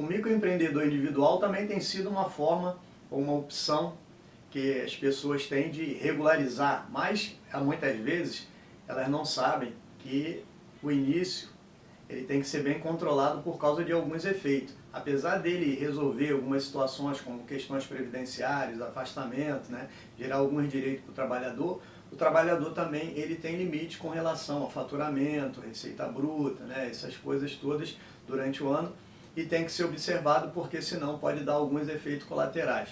O microempreendedor individual também tem sido uma forma ou uma opção que as pessoas têm de regularizar, mas muitas vezes elas não sabem que o início ele tem que ser bem controlado por causa de alguns efeitos. Apesar dele resolver algumas situações como questões previdenciárias, afastamento, né, gerar alguns direitos para o trabalhador também ele tem limite com relação ao faturamento, receita bruta, né, essas coisas todas durante o ano, e tem que ser observado porque senão pode dar alguns efeitos colaterais.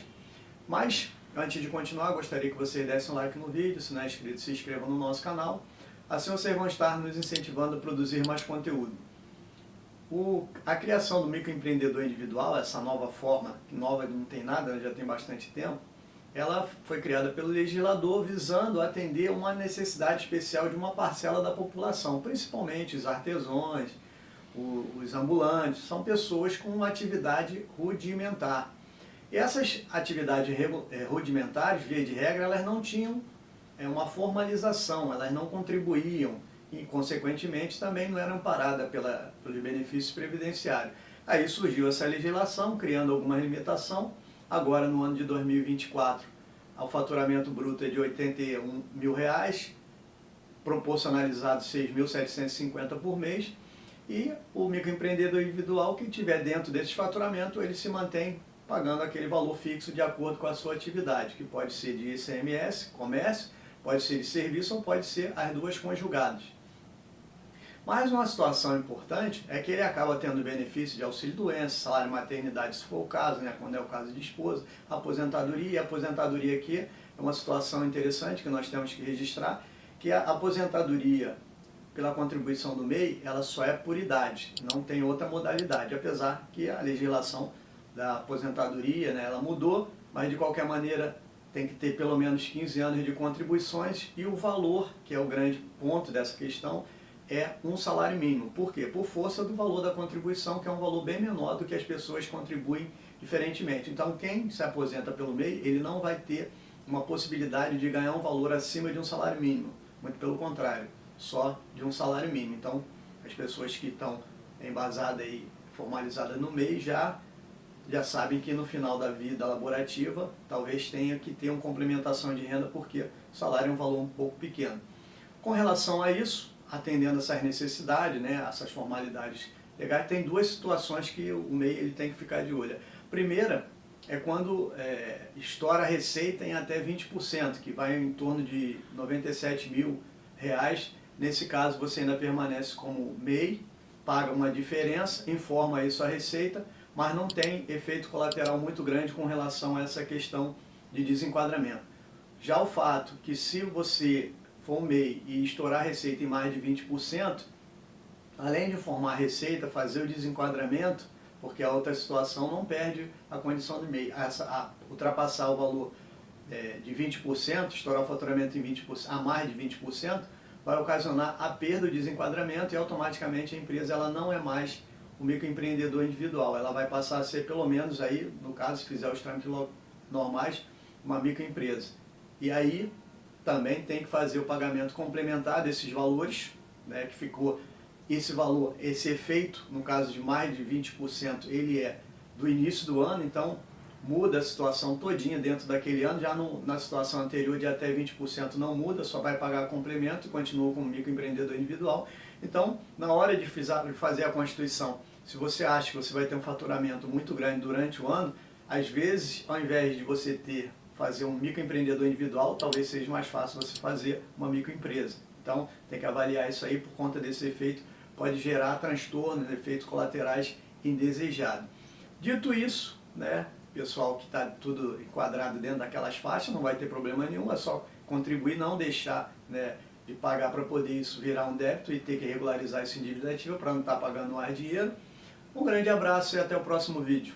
Mas, antes de continuar, gostaria que vocês dessem um like no vídeo, se não é inscrito, se inscreva no nosso canal. Assim vocês vão estar nos incentivando a produzir mais conteúdo. A criação do microempreendedor individual, essa nova forma, que nova não tem nada, já tem bastante tempo, ela foi criada pelo legislador visando atender uma necessidade especial de uma parcela da população, principalmente os artesãos, os ambulantes, são pessoas com uma atividade rudimentar. E essas atividades rudimentares, via de regra, elas não tinham uma formalização, elas não contribuíam e, consequentemente, também não eram amparadas pelos benefícios previdenciários. Aí surgiu essa legislação, criando alguma limitação. Agora, no ano de 2024, o faturamento bruto é de R$ 81 mil, proporcionalizado 6.750 por mês, e o microempreendedor individual que estiver dentro desse faturamento, ele se mantém pagando aquele valor fixo de acordo com a sua atividade, que pode ser de ICMS, comércio, pode ser de serviço ou pode ser as duas conjugadas. Mas uma situação importante é que ele acaba tendo benefício de auxílio-doença, salário maternidade, se for o caso, né, quando é o caso de esposa, aposentadoria. E a aposentadoria aqui é uma situação interessante que nós temos que registrar, que a aposentadoria pela contribuição do MEI, ela só é por idade, não tem outra modalidade, apesar que a legislação da aposentadoria, né, ela mudou, mas de qualquer maneira tem que ter pelo menos 15 anos de contribuições, e o valor, que é o grande ponto dessa questão, é um salário mínimo. Por quê? Por força do valor da contribuição, que é um valor bem menor do que as pessoas contribuem diferentemente. Então, quem se aposenta pelo MEI, ele não vai ter uma possibilidade de ganhar um valor acima de um salário mínimo. Muito pelo contrário, só de um salário mínimo. Então, as pessoas que estão embasadas e formalizadas no MEI já sabem que no final da vida laborativa talvez tenha que ter uma complementação de renda, porque o salário é um valor um pouco pequeno. Com relação a isso, atendendo essas necessidades, né, essas formalidades legais, tem duas situações que o MEI ele tem que ficar de olho. A primeira é quando estoura a receita em até 20%, que vai em torno de R$ 97 mil. Nesse caso, você ainda permanece como MEI, paga uma diferença, informa aí sua receita, mas não tem efeito colateral muito grande com relação a essa questão de desenquadramento. Já o fato que se você for MEI e estourar a receita em mais de 20%, além de formar a receita, fazer o desenquadramento, porque a outra situação não perde a condição de MEI, ultrapassar o valor de 20%, estourar o faturamento em 20%, a mais de 20%, vai ocasionar a perda do desenquadramento e automaticamente a empresa ela não é mais o microempreendedor individual, ela vai passar a ser pelo menos aí, no caso, se fizer os trâmites normais, uma microempresa. E aí também tem que fazer o pagamento complementar desses valores, né, que ficou esse valor, esse efeito, no caso de mais de 20%, ele é do início do ano, então muda a situação todinha dentro daquele ano, já na situação anterior de até 20% não muda, só vai pagar complemento e continua como microempreendedor individual. Então, na hora de fazer a constituição, se você acha que você vai ter um faturamento muito grande durante o ano, às vezes, ao invés de você fazer um microempreendedor individual, talvez seja mais fácil você fazer uma microempresa. Então, tem que avaliar isso aí por conta desse efeito, pode gerar transtornos, efeitos colaterais indesejados. Dito isso, né, pessoal que está tudo enquadrado dentro daquelas faixas, não vai ter problema nenhum, é só contribuir, não deixar, né, de pagar para poder isso virar um débito e ter que regularizar essa dívida ativa para não estar pagando mais dinheiro. Um grande abraço e até o próximo vídeo.